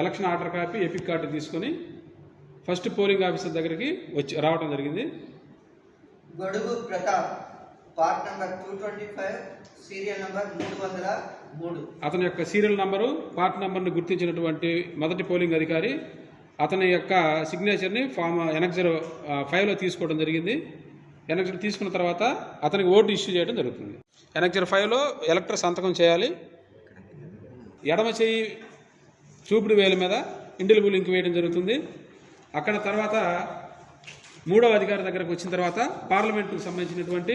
Election order copy, epic card తీసుకొని first polling officer దగ్గరికి రావడం జరిగింది. గొడుగు Pratap, part number 225, serial number 303. అతని యొక్క సీరియల్ నంబరు, పార్ట్ నంబర్ని గుర్తించినటువంటి మొదటి పోలింగ్ అధికారి అతని యొక్క సిగ్నేచర్ని ఫామ్ ఎనక్జర్ 5లో తీసుకోవడం జరిగింది. ఎనక్జర్ తీసుకున్న తర్వాత అతనికి ఓటు ఇష్యూ చేయడం జరుగుతుంది. ఎనక్జర్ 5లో ఎలక్టర్ సంతకం చేయాలి. ఎడమ చేయి చూపుడు వేలు మీద ఇండిలిబుల్ ఇంక్ వేయడం జరుగుతుంది. అక్కడ తర్వాత మూడవ అధికారి దగ్గరకు వచ్చిన తర్వాత పార్లమెంటుకు సంబంధించినటువంటి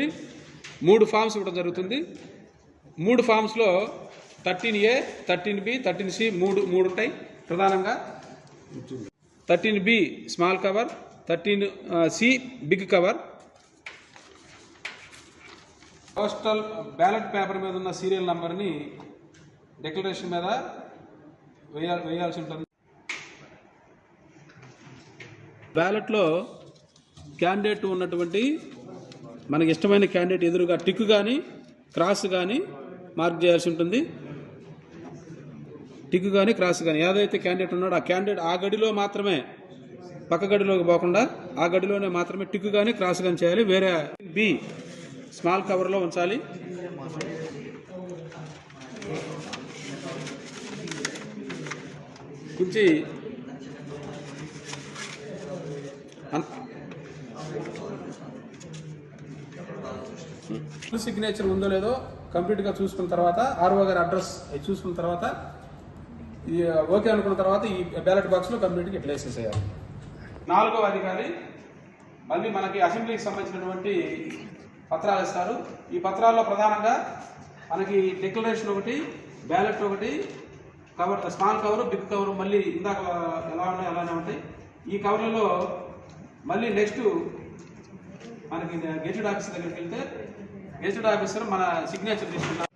3 ఫామ్స్ ఇవ్వడం జరుగుతుంది. 3 ఫామ్స్లో 13A, 13B, 13C 3 ఉంటాయి. ప్రధానంగా 13B small cover, 13C big cover. Postal ballot paper మీద ఉన్న సీరియల్ నంబర్ని డిక్లరేషన్ మీద వేయాల్సి ఉంటుంది. బ్యాలెట్లో క్యాండిడేట్ ఉన్నటువంటి మనకి ఇష్టమైన క్యాండిడేట్ ఎదురుగా టిక్ కానీ క్రాస్ కానీ మార్క్ చేయాల్సి ఉంటుంది. టిక్ కానీ క్రాస్ కానీ ఏదైతే క్యాండిడేట్ ఉన్నాడో ఆ క్యాండిడేట్ ఆ గడిలో మాత్రమే, పక్క గడిలోకి పోకుండా ఆ గడిలోనే మాత్రమే టిక్ కానీ క్రాస్ కానీ చేయాలి. వేరే బి స్మాల్ కవర్లో ఉంచాలి. గురించి సిగ్నేచర్ ఉందో లేదో కంప్లీట్గా చూసుకున్న తర్వాత ఆర్ఓ గారి అడ్రస్ చూసుకున్న తర్వాత ఓకే అనుకున్న తర్వాత ఈ బ్యాలెట్ బాక్స్లో కంప్లీట్గా ఇట్లా వేసేసేయాలి. 4వ అధికారి మళ్ళీ మనకి అసెంబ్లీకి సంబంధించినటువంటి పత్రాలు ఇస్తారు. ఈ పత్రాల్లో ప్రధానంగా మనకి డిక్లరేషన్ ఒకటి, బ్యాలెట్ ఒకటి, cover small cover, big cover మళ్ళీ ఇందాక ఎలా ఉన్నాయో అలానే ఉంటాయి. ఈ కవర్లలో మళ్ళీ నెక్స్ట్ మనకి గెజిటెడ్ ఆఫీసర్ దగ్గరికి వెళ్తే గెజిటెడ్ ఆఫీసర్ మన సిగ్నేచర్ తీసుకున్నాం.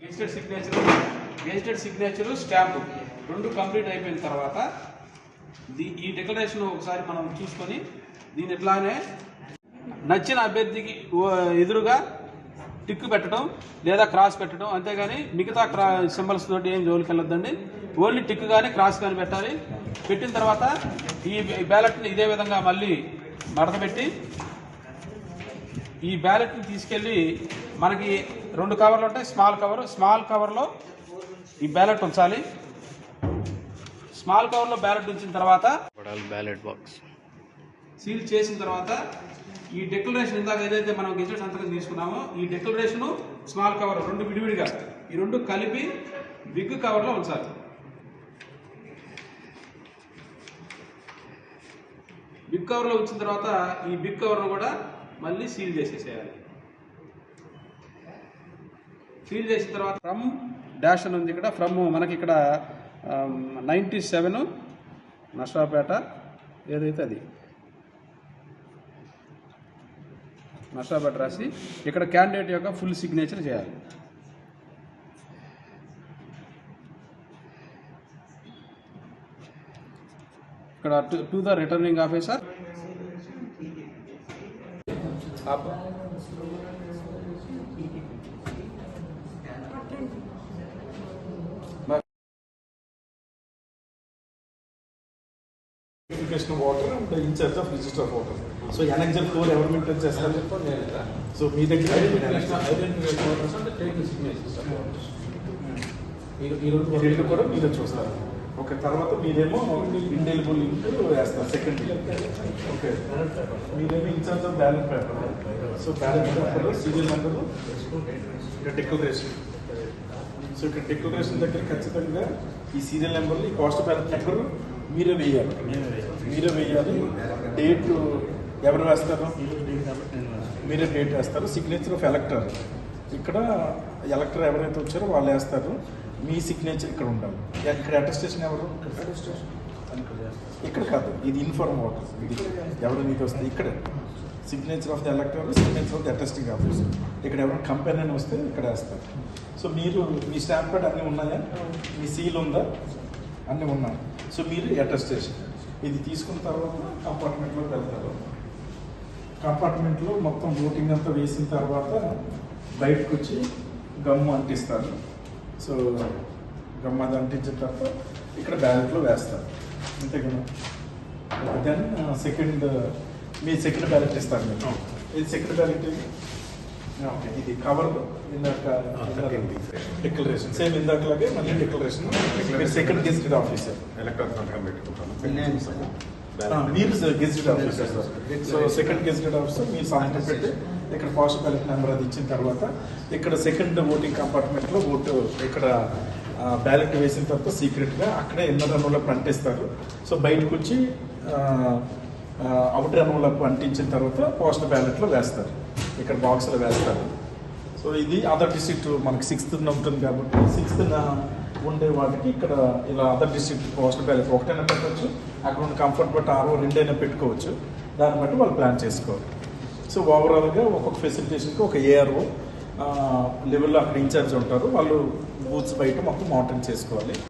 గెజిటెడ్ సిగ్నేచర్ స్టాంపు 2 కంప్లీట్ అయిపోయిన తర్వాత ఈ డిక్లరేషన్ ఒకసారి మనం చూసుకొని దీని ఇట్లానే నచ్చిన అభ్యర్థికి ఎదురుగా టిక్ పెట్టడం లేదా క్రాస్ పెట్టడం, అంతేగాని మిగతా సింబల్స్ తోటి ఏం జోలికి వెళ్ళొద్దండి. ఓన్లీ టిక్ కానీ క్రాస్ కానీ పెట్టాలి. పెట్టిన తర్వాత ఈ బ్యాలెట్ని ఇదే విధంగా మళ్ళీ మడతపెట్టి ఈ బ్యాలెట్ని తీసుకెళ్ళి మనకి 2 కవర్లు ఉంటాయి. స్మాల్ కవర్లో ఈ బ్యాలెట్ ఉంచాలి. స్మాల్ కవర్లో బ్యాలెట్ ఉంచిన తర్వాత బ్యాలెట్ బాక్స్ సీల్ చేసిన తర్వాత ఈ డిక్లరేషన్ ఇందాక ఏదైతే మనం గెజెట్ సంతకం తీసుకున్నామో ఈ డిక్లరేషన్ స్మాల్ కవర్ 2 విడివిడిగా ఈ 2 కలిపి బిగ్ కవర్లో ఉంచాలి. బిగ్ కవర్లో ఉంచిన తర్వాత ఈ బిగ్ కవర్ను కూడా మళ్ళీ సీల్ చేసేసేయాలి. సీల్ చేసిన తర్వాత ఫ్రమ్ డాష్ అని ఉంది ఇక్కడ. ఫ్రమ్ మనకి ఇక్కడ 97 నర్సాపేట ఏదైతే అది నర్సాపేట రాసి ఇక్కడ క్యాండిడేట్ యొక్క ఫుల్ సిగ్నేచర్ చేయాలి. ఇక్కడ to the returning officer of water and in charge of register of water. So Annexure 4 ఎవరు మెయింటైన్ చేస్తారు? సో మీ దగ్గర ఈ కూడా మీరే చూస్తారు. ఓకే, తర్వాత మీరేమో ఇండెలిబుల్ లింక్ వేస్తారు సెకండ్. ఓకే, మీరేమో in charge of ballot paper. So ballot paper serial number, ఇక్కడ డిక్లరేషన్. సో ఇక్కడ డిక్లరేషన్ దగ్గర ఖచ్చితంగా ఈ సీరియల్ నెంబర్లు, ఈ కాస్ట్ బ్యాలెట్ నెంబరు మీరే వేయాలి. డేట్ ఎవరు వేస్తారు? మీరే డేట్ వేస్తారు. సిగ్నేచర్ ఆఫ్ ఎలక్టర్, ఇక్కడ ఎలక్టర్ ఎవరైతే వచ్చారో వాళ్ళు వేస్తారు. మీ సిగ్నేచర్ ఇక్కడ ఉండాలి. ఇక్కడ అటెస్టేషన్ ఎవరు? ఇక్కడ కాదు, ఇది ఇన్ఫార్మ్ వాటర్. ఇది ఎవరు మీతో వస్తుంది ఇక్కడ signature of the ఎలక్టర్, signature of the attesting officer. ఇక్కడ ఎవరైనా కంపెనీ అని వస్తే ఇక్కడ వేస్తారు. సో మీరు మీ స్టాంప్ ప్యాడ్ అన్నీ ఉన్నాయా? మీ సీల్ ఉందా? అన్నీ ఉన్నాయి. సో మీరు అటెస్టేషన్ ఇది తీసుకున్న తర్వాత కంపార్ట్మెంట్లోకి వెళ్తారు. కంపార్ట్మెంట్లో మొత్తం ఓటింగ్ అంతా వేసిన తర్వాత బయటకు వచ్చి గమ్ము అంటిస్తారు. సో గమ్ము అది అంటించిన తర్వాత ఇక్కడ బ్యాలెట్లో వేస్తారు. అంతే కదా. దెన్ సెకండ్ మీ సెకండ్ బ్యాలెట్ ఇస్తారు మీరు. ఇది సెకండ్ బ్యాలెట్ ఓకే. ఇది కవర్ ఇందాక డిక్లరేషన్ సేమ్ ఇందాకలాగే మళ్ళీ డిక్లరేషన్. మీరు సెకండ్ గెజిటెడ్ ఆఫీసర్, మీరు gazetted officer sir. So second gazetted officer మీరు సంతకం పెట్టి ఇక్కడ పోస్టల్ బ్యాలెట్ నెంబర్ అది ఇచ్చిన తర్వాత ఇక్కడ సెకండ్ ఓటింగ్ కంపార్ట్మెంట్లో ఓటు ఇక్కడ బ్యాలెట్ వేసిన తర్వాత సీక్రెట్గా అక్కడే ఇన్నర్ రన్లో అంటిస్తారు. సో బయటకు వచ్చి అవుటర్ రన్లో అంటించిన తర్వాత పోస్టల్ బ్యాలెట్లో వేస్తారు, ఇక్కడ బాక్స్లో వేస్తారు. సో ఇది అదర్ డిస్ట్రిక్ట్ మనకి 6th ఉంటుంది కాబట్టి 6th ఉండే వాటికి ఇక్కడ ఇలా అదర్ డిస్ట్రిక్ట్ పోస్టల్ బ్యాలెట్ ఒకటైనా పెట్టవచ్చు, అక్కడ ఉన్న కంఫర్ట్ బట్టి 6 2 పెట్టుకోవచ్చు. దాన్ని బట్టి వాళ్ళు ప్లాన్ చేసుకోవాలి. సో ఓవరాల్గా ఒక్కొక్క ఫెసిలిటేషన్కి ఒక ఏఆర్ఓ లెవెల్లో అక్కడ ఇన్ఛార్జ్ ఉంటారు, వాళ్ళు బూత్స్ బయట మొత్తం మానిటరింగ్ చేసుకోవాలి.